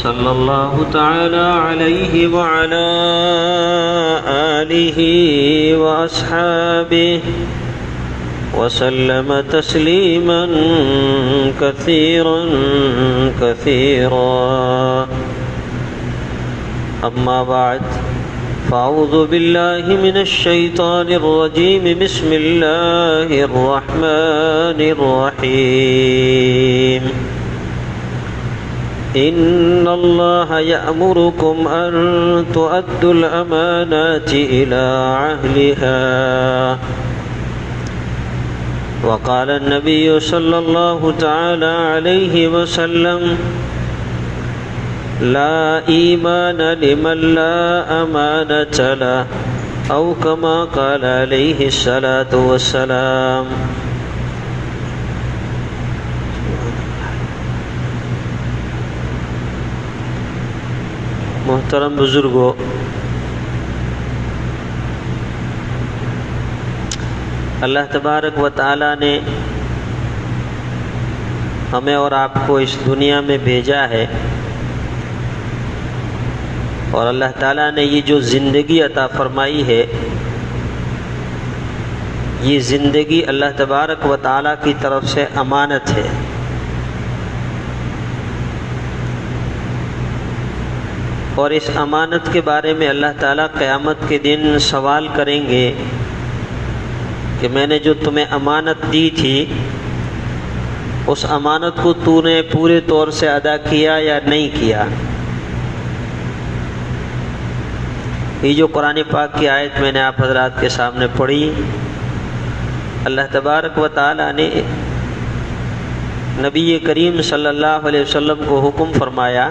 صلی اللہ تعالی علیہ وعلی آلہ واصحابہ وسلم تسلیما کثیرا کثیرا اما بعد فاعوذ باللہ من الشیطان الرجیم بسم اللہ الرحمن الرحیم ان اللہ یأمرکم ان تؤدوا الامانات الى اہلها وقال النبي صلى الله تعالى عليه وسلم لا إيمان لمن لا أمانة له أو كما قال عليه الصلاة والسلام. محترم بزرگوں، اللہ تبارک و تعالیٰ نے ہمیں اور آپ کو اس دنیا میں بھیجا ہے، اور اللہ تعالیٰ نے یہ جو زندگی عطا فرمائی ہے، یہ زندگی اللہ تبارک و تعالیٰ کی طرف سے امانت ہے. اور اس امانت کے بارے میں اللہ تعالیٰ قیامت کے دن سوال کریں گے کہ میں نے جو تمہیں امانت دی تھی اس امانت کو تو نے پورے طور سے ادا کیا یا نہیں کیا. یہ جو قرآن پاک کی آیت میں نے آپ حضرات کے سامنے پڑھی، اللہ تبارک و تعالیٰ نے نبی کریم صلی اللہ علیہ وسلم کو حکم فرمایا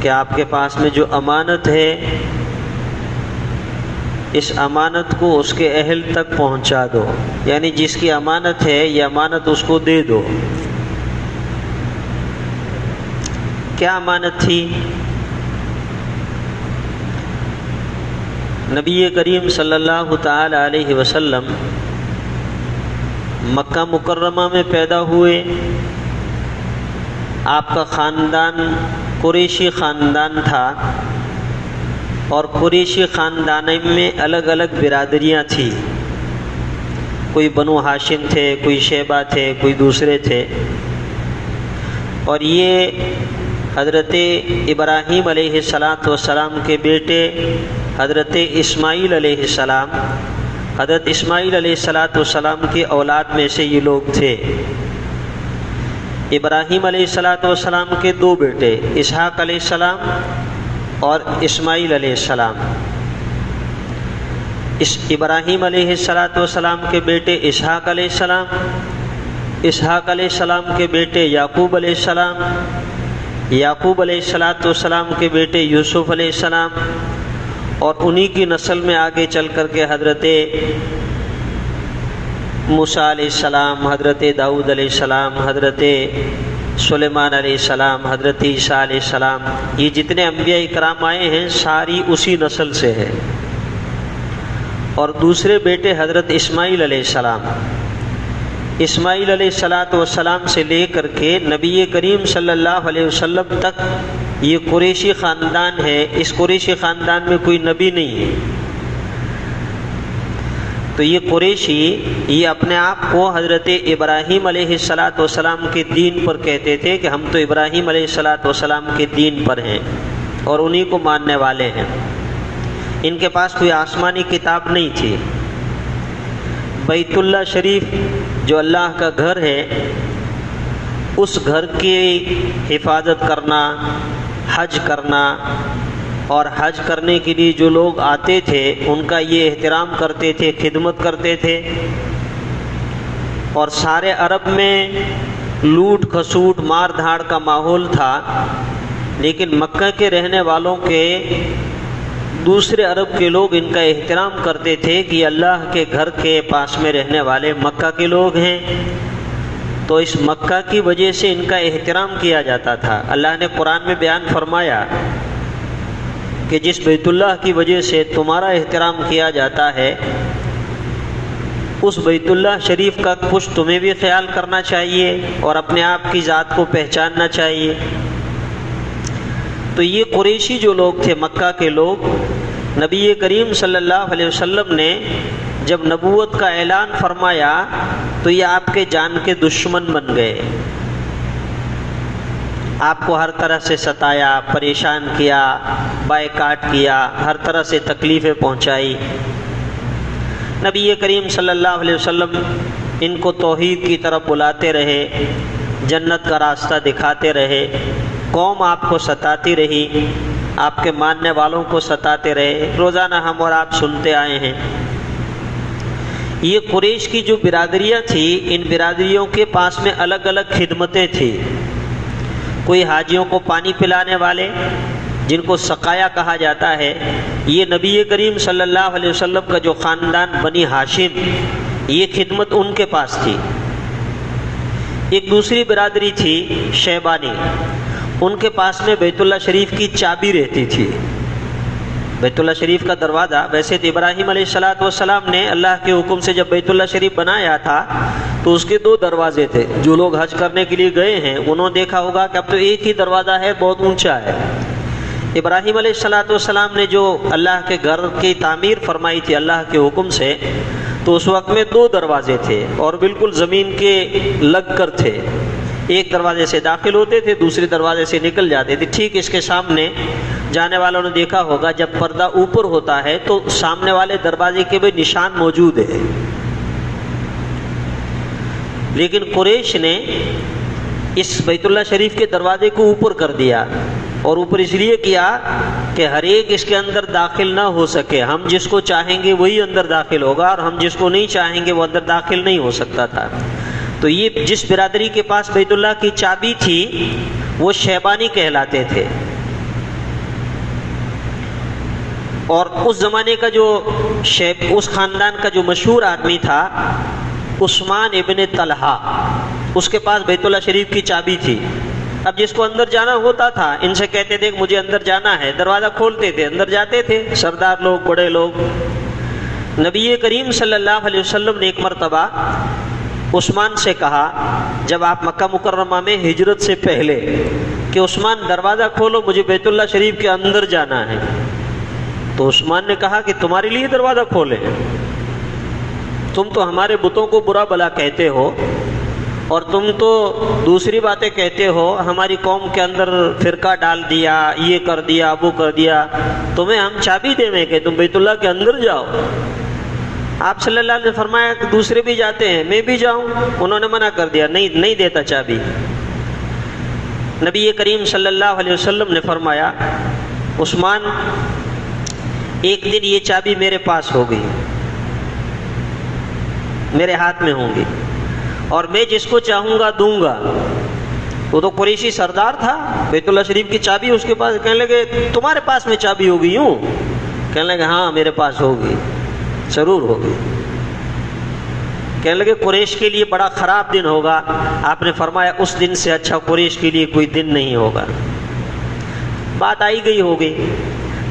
کہ آپ کے پاس میں جو امانت ہے اس امانت کو اس کے اہل تک پہنچا دو، یعنی جس کی امانت ہے یہ امانت اس کو دے دو. کیا امانت تھی؟ نبی کریم صلی اللہ تعالی علیہ وسلم مکہ مکرمہ میں پیدا ہوئے. آپ کا خاندان قریشی خاندان تھا، اور قریشی خاندان میں الگ الگ برادریاں تھیں. کوئی بنو ہاشم تھے، کوئی شیبہ تھے، کوئی دوسرے تھے. اور یہ حضرت ابراہیم علیہ السلام کے بیٹے حضرت اسماعیل علیہ السلام، حضرت اسماعیل علیہ السلام کی اولاد میں سے یہ لوگ تھے. ابراہیم علیہ السلام کے دو بیٹے اسحاق علیہ السلام اور اسماعیل علیہ السلام. ابراہیم علیہ السلام کے بیٹے اسحاق علیہ السلام، اسحاق علیہ السلام کے بیٹے یعقوب علیہ السلام، یعقوب علیہ السلام کے بیٹے یوسف علیہ السلام، اور انہی کی نسل میں آگے چل کر کے حضرت موسیٰ علیہ السلام، حضرت داؤد علیہ السلام، حضرت سلیمان علیہ السلام، حضرت عیسیٰ علیہ السلام، یہ جتنے انبیاء اکرام آئے ہیں ساری اسی نسل سے ہے. اور دوسرے بیٹے حضرت اسماعیل علیہ السلام، اسماعیل علیہ السلام سے لے کر کے نبی کریم صلی اللہ علیہ وسلم تک یہ قریشی خاندان ہے. اس قریشی خاندان میں کوئی نبی نہیں ہے. تو یہ قریشی یہ اپنے آپ کو حضرت ابراہیم علیہ السلام کے دین پر کہتے تھے کہ ہم تو ابراہیم علیہ السلام کے دین پر ہیں اور انہی کو ماننے والے ہیں. ان کے پاس کوئی آسمانی کتاب نہیں تھی. بیت اللہ شریف جو اللہ کا گھر ہے، اس گھر کی حفاظت کرنا، حج کرنا، اور حج کرنے کے لیے جو لوگ آتے تھے ان کا یہ احترام کرتے تھے، خدمت کرتے تھے. اور سارے عرب میں لوٹ کھسوٹ مار دھاڑ کا ماحول تھا، لیکن مکہ کے رہنے والوں کے دوسرے عرب کے لوگ ان کا احترام کرتے تھے کہ اللہ کے گھر کے پاس میں رہنے والے مکہ کے لوگ ہیں. تو اس مکہ کی وجہ سے ان کا احترام کیا جاتا تھا. اللہ نے قرآن میں بیان فرمایا کہ جس بیت اللہ کی وجہ سے تمہارا احترام کیا جاتا ہے اس بیت اللہ شریف کا کچھ تمہیں بھی خیال کرنا چاہیے اور اپنے آپ کی ذات کو پہچاننا چاہیے. تو یہ قریشی جو لوگ تھے، مکہ کے لوگ، نبی کریم صلی اللہ علیہ وسلم نے جب نبوت کا اعلان فرمایا تو یہ آپ کے جان کے دشمن بن گئے، آپ کو ہر طرح سے ستایا، پریشان کیا، بائیکاٹ کیا، ہر طرح سے تکلیفیں پہنچائی۔ نبی کریم صلی اللہ علیہ وسلم ان کو توحید کی طرف بلاتے رہے، جنت کا راستہ دکھاتے رہے، قوم آپ کو ستاتی رہی، آپ کے ماننے والوں کو ستاتے رہے، روزانہ ہم اور آپ سنتے آئے ہیں۔ یہ قریش کی جو برادریاں تھیں، ان برادریوں کے پاس میں الگ الگ خدمتیں تھیں۔ کوئی حاجیوں کو پانی پلانے والے، جن کو سقایا کہا جاتا ہے، یہ نبی کریم صلی اللہ علیہ وسلم کا جو خاندان بنی ہاشم، یہ خدمت ان کے پاس تھی۔ ایک دوسری برادری تھی شیبانی، ان کے پاس میں بیت اللہ شریف کی چابی رہتی تھی۔ بیت اللہ شریف کا دروازہ، ویسے تو ابراہیم علیہ السلام نے اللہ کے حکم سے جب بیت اللہ شریف بنایا تھا تو اس کے 2 دروازے تھے۔ جو لوگ حج کرنے کے لیے گئے ہیں انہوں نے دیکھا ہوگا کہ اب تو ایک ہی دروازہ ہے، بہت اونچا ہے۔ ابراہیم علیہ السلام نے جو اللہ کے گھر کی تعمیر فرمائی تھی اللہ کے حکم سے، تو اس وقت میں 2 دروازے تھے اور بالکل زمین کے لگ کر تھے۔ ایک دروازے سے داخل ہوتے تھے، دوسرے دروازے سے نکل جاتے تھے۔ ٹھیک اس کے سامنے جانے والوں نے دیکھا ہوگا جب پردہ اوپر ہوتا ہے تو سامنے والے دروازے کے بھی نشان موجود ہے۔ لیکن قریش نے اس بیت اللہ شریف کے دروازے کو اوپر کر دیا، اور اوپر اس لیے کیا کہ ہر ایک اس کے اندر داخل نہ ہو سکے۔ ہم جس کو چاہیں گے وہی اندر داخل ہوگا، اور ہم جس کو نہیں چاہیں گے وہ اندر داخل نہیں ہو سکتا تھا۔ تو یہ جس برادری کے پاس بیت اللہ کی چابی تھی وہ شیبانی کہلاتے تھے، اور اس زمانے کا جو اس خاندان کا جو مشہور آدمی تھا عثمان ابن طلحہ، اس کے پاس بیت اللہ شریف کی چابی تھی۔ اب جس کو اندر جانا ہوتا تھا ان سے کہتے تھے کہ مجھے اندر جانا ہے، دروازہ کھولتے تھے، اندر جاتے تھے سردار لوگ، بڑے لوگ۔ نبی کریم صلی اللہ علیہ وسلم نے ایک مرتبہ عثمان سے کہا، جب آپ مکہ مکرمہ میں ہجرت سے پہلے، کہ عثمان دروازہ کھولو، مجھے بیت اللہ شریف کے اندر جانا ہے۔ تو عثمان نے کہا کہ تمہارے لیے دروازہ کھولے، تم تو ہمارے بتوں کو برا بلا کہتے ہو، اور تم تو دوسری باتیں کہتے ہو، ہماری قوم کے اندر فرقہ ڈال دیا، یہ کر دیا، وہ کر دیا، تمہیں ہم چابی دیں کہ تم بیت اللہ کے اندر جاؤ۔ آپ صلی اللہ علیہ وسلم نے فرمایا کہ دوسرے بھی جاتے ہیں، میں بھی جاؤں؟ انہوں نے منع کر دیا، نہیں دیتا چابی۔ نبی کریم صلی اللہ علیہ وسلم نے فرمایا، عثمان ایک دن یہ چابی میرے پاس ہوگی، میرے ہاتھ میں ہوں گی، اور میں جس کو چاہوں گا دوں گا۔ وہ تو قریشی سردار تھا، بیت اللہ شریف کی چابی اس کے پاس، کہنے لگے تمہارے پاس میں چابی ہوگی؟ یوں کہنے لگے ہاں میرے پاس ہوگی، ضرور ہوگی۔ کہنے لگے قریش کے لیے بڑا خراب دن ہوگا۔ آپ نے فرمایا اس دن سے اچھا قریش کے لیے کوئی دن نہیں ہوگا۔ بات آئی گئی ہوگی،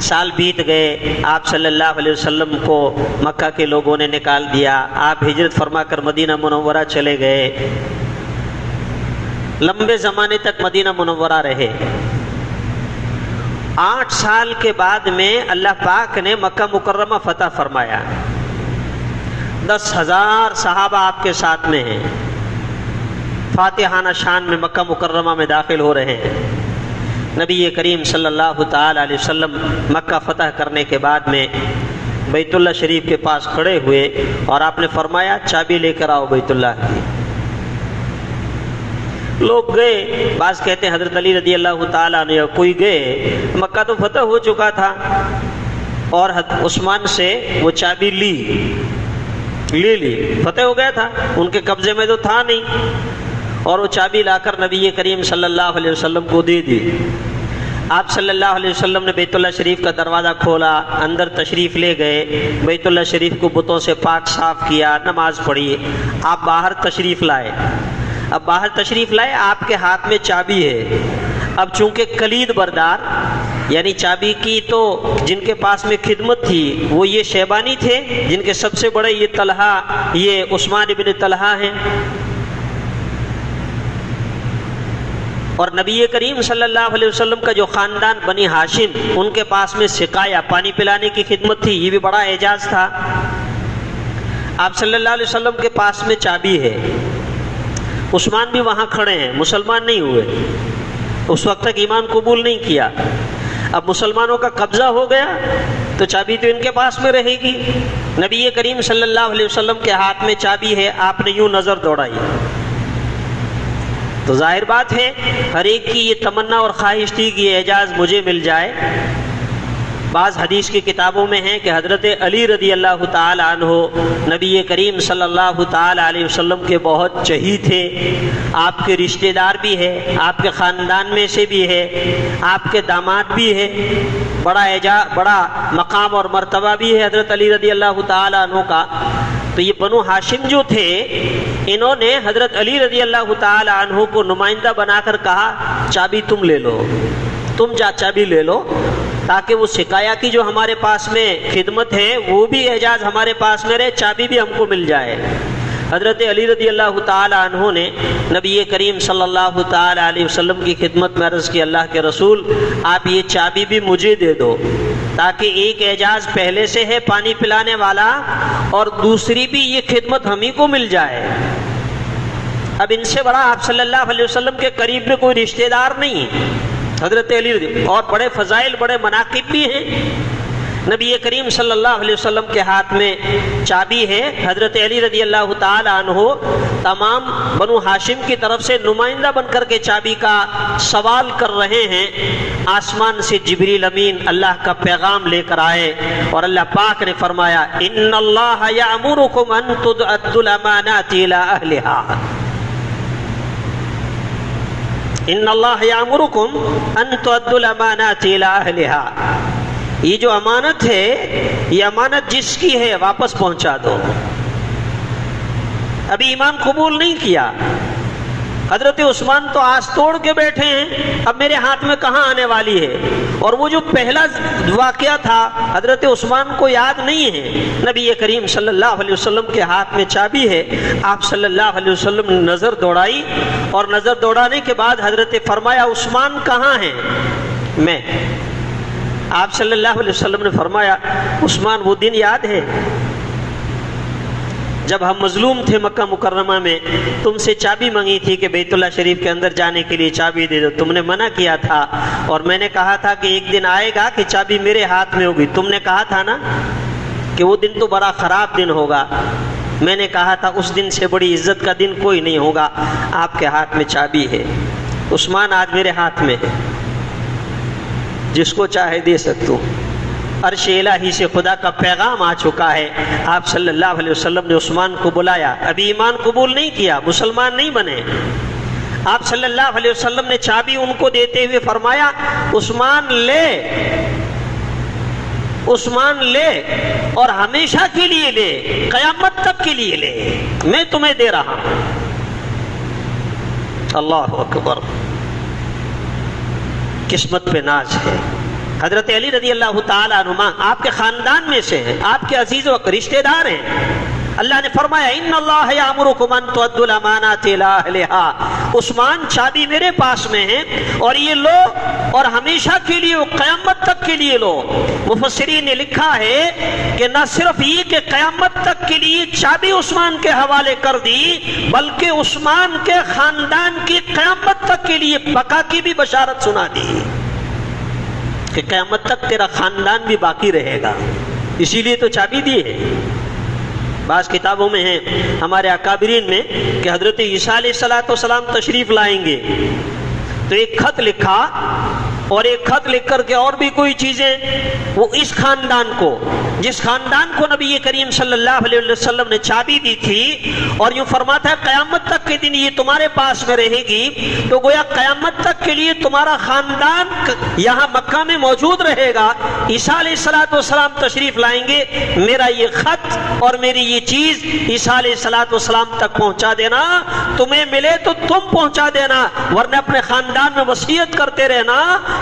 سال بیت گئے، آپ صلی اللہ علیہ وسلم کو مکہ کے لوگوں نے نکال دیا، آپ ہجرت فرما کر مدینہ منورہ چلے گئے، لمبے زمانے تک مدینہ منورہ رہے۔ 8 سال کے بعد میں اللہ پاک نے مکہ مکرمہ فتح فرمایا، 10,000 صحابہ آپ کے ساتھ میں ہیں، فاتحانہ شان میں مکہ مکرمہ میں داخل ہو رہے ہیں۔ نبی کریم صلی اللہ تعالی علیہ وسلم مکہ فتح کرنے کے بعد میں بیت اللہ شریف کے پاس کھڑے ہوئے، اور آپ نے فرمایا چابی لے کر آؤ بیت اللہ کی۔ لوگ گئے، بعض کہتے ہیں حضرت علی رضی اللہ تعالیٰ عنہ کوئی گئے، مکہ تو فتح ہو چکا تھا، اور عثمان سے وہ چابی لے لی، فتح ہو گیا تھا، ان کے قبضے میں تو تھا نہیں، اور وہ چابی لا کر نبی کریم صلی اللہ علیہ وسلم کو دے دی۔ آپ صلی اللہ علیہ وسلم نے بیت اللہ شریف کا دروازہ کھولا، اندر تشریف لے گئے، بیت اللہ شریف کو بتوں سے پاک صاف کیا، نماز پڑھی، آپ باہر تشریف لائے۔ اب باہر تشریف لائے، آپ کے ہاتھ میں چابی ہے۔ اب چونکہ کلید بردار یعنی چابی کی تو جن کے پاس میں خدمت تھی وہ یہ شیبانی تھے، جن کے سب سے بڑے یہ عثمان ابن طلحہ ہیں۔ اور نبی کریم صلی اللہ علیہ وسلم کا جو خاندان بنی ہاشم، ان کے پاس میں سقایا پانی پلانے کی خدمت تھی، یہ بھی بڑا اعجاز تھا۔ آپ صلی اللہ علیہ وسلم کے پاس میں چابی ہے، عثمان بھی وہاں کھڑے ہیں، مسلمان نہیں ہوئے، اس وقت تک ایمان قبول نہیں کیا۔ اب مسلمانوں کا قبضہ ہو گیا تو چابی تو ان کے پاس میں رہے گی۔ نبی کریم صلی اللہ علیہ وسلم کے ہاتھ میں چابی ہے، آپ نے یوں نظر دوڑائی تو ظاہر بات ہے ہر ایک کی یہ تمنا اور خواہش تھی کہ یہ اعجاز مجھے مل جائے۔ بعض حدیث کی کتابوں میں ہے کہ حضرت علی رضی اللہ تعالی عنہ نبی کریم صلی اللہ تعالی علیہ وسلم کے بہت چہی تھے، آپ کے رشتہ دار بھی ہے، آپ کے خاندان میں سے بھی ہے، آپ کے داماد بھی ہے، بڑا مقام اور مرتبہ بھی ہے حضرت علی رضی اللہ تعالی عنہ کا۔ تو یہ بنو ہاشم جو تھے، انہوں نے حضرت علی رضی اللہ تعالی عنہ کو نمائندہ بنا کر کہا چابی تم لے لو، تم چابی لے لو، تاکہ وہ سقایا کی جو ہمارے پاس میں خدمت ہے وہ بھی اعجاز ہمارے پاس میں رہے، چابی بھی ہم کو مل جائے۔ حضرت علی رضی اللہ تعالی عنہ نے نبی کریم صلی اللہ تعالی علیہ وسلم کی خدمت میں عرض کی، اللہ کے رسول آپ یہ چابی بھی مجھے دے دو، تاکہ ایک اعجاز پہلے سے ہے پانی پلانے والا، اور دوسری بھی یہ خدمت ہم ہی کو مل جائے۔ اب ان سے بڑا آپ صلی اللہ علیہ وسلم کے قریب میں کوئی رشتہ دار نہیں، حضرت علی اور بڑے فضائل بڑے مناقب بھی ہیں۔ نبی کریم صلی اللہ علیہ وسلم کے ہاتھ میں چابی ہے، حضرت علی رضی اللہ تعالی عنہ تمام بنو ہاشم کی طرف سے نمائندہ بن کر کے چابی کا سوال کر رہے ہیں۔ آسمان سے جبریل امین اللہ کا پیغام لے کر آئے اور اللہ پاک نے فرمایا ان اللہ یأمرکم ان تؤدوا الامانات الی اہلہا، ان اللہ یامرکم ان تؤدوا الامانات الی اہلہا، یہ جو امانت ہے یہ امانت جس کی ہے واپس پہنچا دو۔ ابھی ایمان قبول نہیں کیا، حضرت عثمان تو آس توڑ کے بیٹھے ہیں، اب میرے ہاتھ میں کہاں آنے والی ہے، اور وہ جو پہلا واقعہ تھا حضرت عثمان کو یاد نہیں ہے۔ نبی کریم صلی اللہ علیہ وسلم کے ہاتھ میں چابی ہے، آپ صلی اللہ علیہ وسلم نے نظر دوڑائی، اور نظر دوڑانے کے بعد حضرت فرمایا عثمان کہاں ہیں؟ میں۔ آپ صلی اللہ علیہ وسلم نے فرمایا عثمان وہ دن یاد ہے جب ہم مظلوم تھے مکہ مکرمہ میں، تم سے چابی مانگی تھی کہ بیت اللہ شریف کے اندر جانے کے لیے چابی دے دو، تم نے منع کیا تھا، اور میں نے کہا تھا کہ ایک دن آئے گا کہ چابی میرے ہاتھ میں ہوگی، تم نے کہا تھا نا کہ وہ دن تو بڑا خراب دن ہوگا، میں نے کہا تھا اس دن سے بڑی عزت کا دن کوئی نہیں ہوگا، آپ کے ہاتھ میں چابی ہے۔ عثمان آج میرے ہاتھ میں ہے، جس کو چاہے دے سکتا ہوں، عرش الہی سے خدا کا پیغام آ چکا ہے۔ آپ صلی اللہ علیہ وسلم نے عثمان کو بلایا، ابھی ایمان قبول نہیں کیا، مسلمان نہیں بنے۔ آپ صلی اللہ علیہ وسلم نے چابی ان کو دیتے ہوئے فرمایا عثمان لے، عثمان لے، اور ہمیشہ کے لیے لے، قیامت تک کے لیے لے، میں تمہیں دے رہا ہوں۔ اللہ اکبر، قسمت پہ ناز ہے۔ حضرت علی رضی اللہ تعالی عنہ آپ کے خاندان میں سے ہیں، آپ کے عزیز و رشتہ دار ہیں۔ اللہ نے فرمایا ان اللہ یامرکم ان تؤدوا الامانات الی اہلہا، عثمان چابی میرے پاس میں ہے اور یہ لو، اور ہمیشہ کے لیے، قیامت تک کے لیے لو۔ مفسرین نے لکھا ہے کہ نہ صرف یہ کہ قیامت تک کے لیے چابی عثمان کے حوالے کر دی، بلکہ عثمان کے خاندان کی قیامت تک کے لیے بقا کی بھی بشارت سنا دی کہ قیامت تک تیرا خاندان بھی باقی رہے گا، اسی لیے تو چابی دی ہے۔ بعض کتابوں میں ہیں ہمارے اکابرین میں کہ حضرت عیسیٰ علیہ السلام تشریف لائیں گے تو ایک خط لکھا، اور ایک خط لکھ کر کے اور بھی کوئی چیزیں، وہ اس خاندان کو، جس خاندان کو نبی کریم صلی اللہ علیہ وسلم نے چابی دی تھی، اور یوں فرماتا ہے قیامت تک کے دن یہ تمہارے پاس میں رہے گی، تو گویا قیامت تک کے لیے تمہارا خاندان یہاں مکہ میں موجود رہے گا۔ عیسیٰ علیہ السلام تشریف لائیں گے، میرا یہ خط اور میری یہ چیز عیسیٰ علیہ السلام تک پہنچا دینا، تمہیں ملے تو تم پہنچا دینا، ورنہ اپنے خاندان میں وصیت کرتے رہنا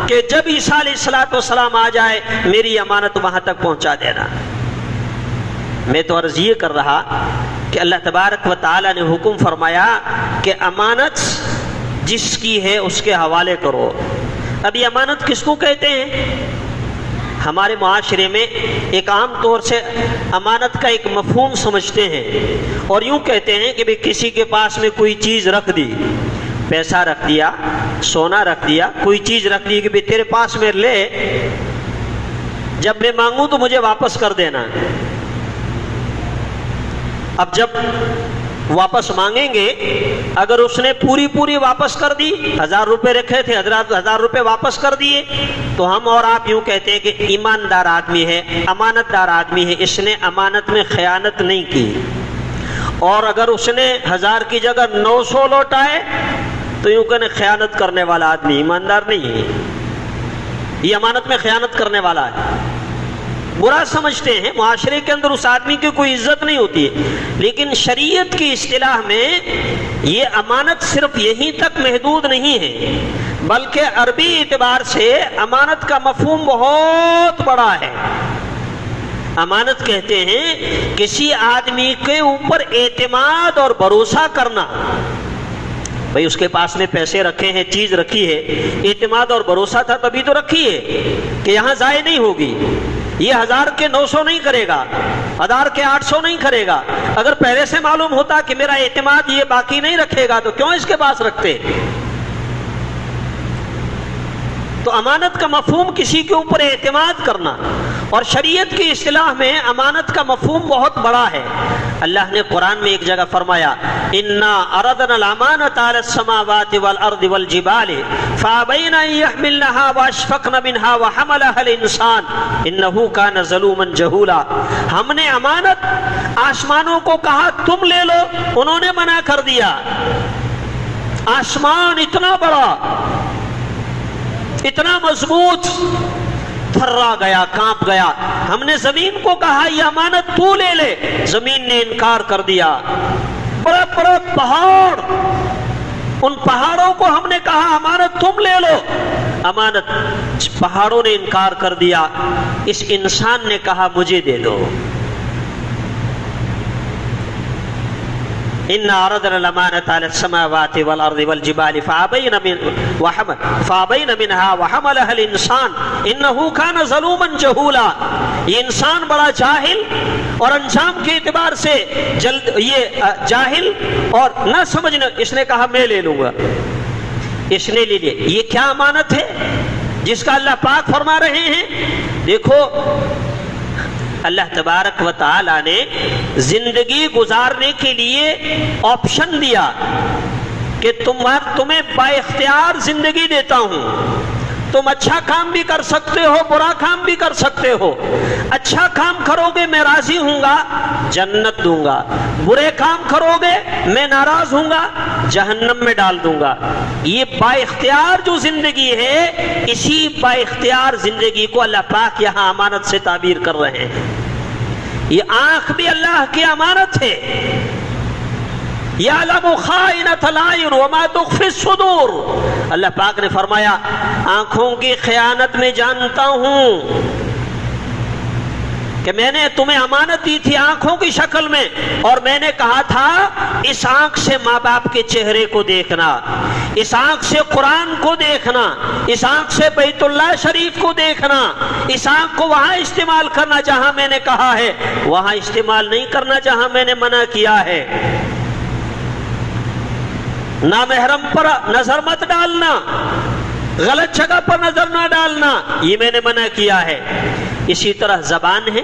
کہ جب عیسیٰ علیہ السلام آ جائے میری امانت وہاں تک پہنچا دینا۔ میں تو عرض یہ کر رہا کہ اللہ تبارک و تعالی نے حکم فرمایا کہ امانت جس کی ہے اس کے حوالے کرو۔ اب یہ امانت کس کو کہتے ہیں؟ ہمارے معاشرے میں ایک عام طور سے امانت کا ایک مفہوم سمجھتے ہیں اور یوں کہتے ہیں کہ کسی کے پاس میں کوئی چیز رکھ دی، پیسہ رکھ دیا، سونا رکھ دیا، کوئی چیز رکھ دی کہ تیرے پاس میں لے، جب میں مانگوں تو مجھے واپس کر دینا۔ اب جب واپس مانگیں گے، اگر اس نے پوری واپس کر دی، 1000 روپے رکھے تھے، 1000 روپے واپس کر دیے، تو ہم اور آپ یوں کہتے ہیں کہ ایماندار آدمی ہے، امانت دار آدمی ہے، اس نے امانت میں خیانت نہیں کی۔ اور اگر اس نے 1000 کی جگہ 900 لوٹائے تو یوں کہنے خیانت کرنے والا آدمی ایماندار نہیں ہے، یہ امانت میں خیانت کرنے والا ہے، برا سمجھتے ہیں۔ معاشرے کے اندر اس آدمی کی کوئی عزت نہیں ہوتی ہے، لیکن شریعت کی اصطلاح میں یہ امانت صرف یہیں تک محدود نہیں ہے، بلکہ عربی اعتبار سے امانت کا مفہوم بہت بڑا ہے۔ امانت کہتے ہیں کسی آدمی کے اوپر اعتماد اور بھروسہ کرنا۔ بھئی اس کے پاس میں پیسے رکھے ہیں، چیز رکھی ہے، اعتماد اور بھروسہ تھا تبھی تو رکھی ہے کہ یہاں ضائع نہیں ہوگی، یہ 1000 کے 900 نہیں کرے گا، 1000 کے 800 نہیں کرے گا۔ اگر پہلے سے معلوم ہوتا کہ میرا اعتماد یہ باقی نہیں رکھے گا تو کیوں اس کے پاس رکھتے؟ تو امانت کا مفہوم کسی کے اوپر اعتماد کرنا، اور شریعت کی اصطلاح میں امانت کا مفہوم بہت بڑا ہے۔ اللہ نے قرآن میں ایک جگہ فرمایا اِنَّا عَرَضْنَا الْأَمَانَةَ عَلَى السَّمَاوَاتِ وَالْأَرْضِ وَالْجِبَالِ فَأَبَيْنَ أَن يَحْمِلْنَهَا وَأَشْفَقْنَ مِنْهَا وَحَمَلَهَا الْإِنسَانُ إِنَّهُ كَانَ ظَلُومًا جَهُولًا۔ ہم نے امانت آسمانوں کو کہا تم لے لو، انہوں نے منع کر دیا۔ آسمان اتنا بڑا، اتنا مضبوط، تھرا گیا، کانپ گیا۔ ہم نے زمین کو کہا یہ امانت تو لے لے، زمین نے انکار کر دیا۔ بڑے بڑے پہاڑ، ان پہاڑوں کو ہم نے کہا امانت تم لے لو، امانت پہاڑوں نے انکار کر دیا۔ اس انسان نے کہا مجھے دے دو۔ إِنَّا عَرَضْنَا الْأَمَانَةَ عَلَى السَّمَاوَاتِ وَالْأَرْضِ وَالْجِبَالِ فَأَبَيْنَ مِنْهَا وَحَمَلَهَا الْإِنسَانُ إِنَّهُ كَانَ ظَلُومًا جَهُولًا۔ یہ انسان بڑا جاہل اور انجام کے اعتبار سے یہ جاہل اور نہ سمجھنا، اس نے کہا میں لے لوں گا، اس نے لے لیا۔ یہ کیا امانت ہے جس کا اللہ پاک فرما رہے ہیں؟ دیکھو اللہ تبارک و تعالی نے زندگی گزارنے کے لیے آپشن دیا کہ تمہیں با اختیار زندگی دیتا ہوں، تم اچھا کام بھی کر سکتے ہو، برا کام بھی کر سکتے ہو۔ اچھا کام کرو گے میں راضی ہوں گا، جنت دوں گا، برے کام کرو گے میں ناراض ہوں گا، جہنم میں ڈال دوں گا۔ یہ با اختیار جو زندگی ہے، اسی با اختیار زندگی کو اللہ پاک یہاں امانت سے تعبیر کر رہے ہیں۔ یہ آنکھ بھی اللہ کی امانت ہے۔ یعلم خائنۃ الأعین وما تخفی الصدور، اللہ پاک نے فرمایا آنکھوں کی خیانت میں جانتا ہوں کہ میں نے تمہیں امانت دی تھی آنکھوں کی شکل میں، اور میں نے کہا تھا اس آنکھ سے ماں باپ کے چہرے کو دیکھنا، اس آنکھ سے قرآن کو دیکھنا، اس آنکھ سے بیت اللہ شریف کو دیکھنا، اس آنکھ کو وہاں استعمال کرنا جہاں میں نے کہا ہے، وہاں استعمال نہیں کرنا جہاں میں نے منع کیا ہے۔ نامحرم پر نظر مت ڈالنا، غلط جگہ پر نظر نہ ڈالنا، یہ میں نے منع کیا ہے۔ اسی طرح زبان ہے،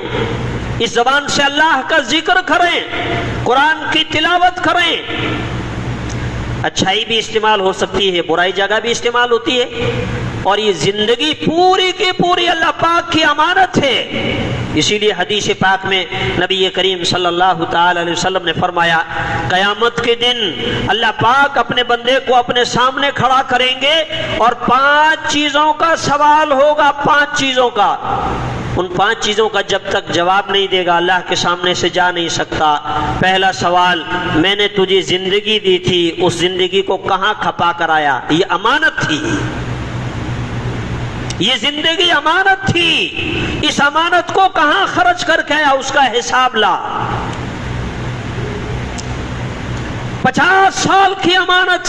اس زبان سے اللہ کا ذکر کریں، قرآن کی تلاوت کریں۔ اچھائی بھی استعمال ہو سکتی ہے، برائی جگہ بھی استعمال ہوتی ہے، اور یہ زندگی پوری کی پوری اللہ پاک کی امانت ہے۔ اسی لیے حدیث پاک میں نبی کریم صلی اللہ تعالی علیہ وسلم نے فرمایا قیامت کے دن اللہ پاک اپنے بندے کو اپنے سامنے کھڑا کریں گے اور 5 چیزوں کا سوال ہوگا، 5 چیزوں کا۔ ان 5 چیزوں کا جب تک جواب نہیں دے گا اللہ کے سامنے سے جا نہیں سکتا۔ پہلا سوال، میں نے تجھے زندگی دی تھی، اس زندگی کو کہاں کھپا کر آیا؟ یہ امانت تھی، یہ زندگی امانت تھی، اس امانت کو کہاں خرچ کر کے آیا اس کا حساب لا۔ 50 سال کی امانت،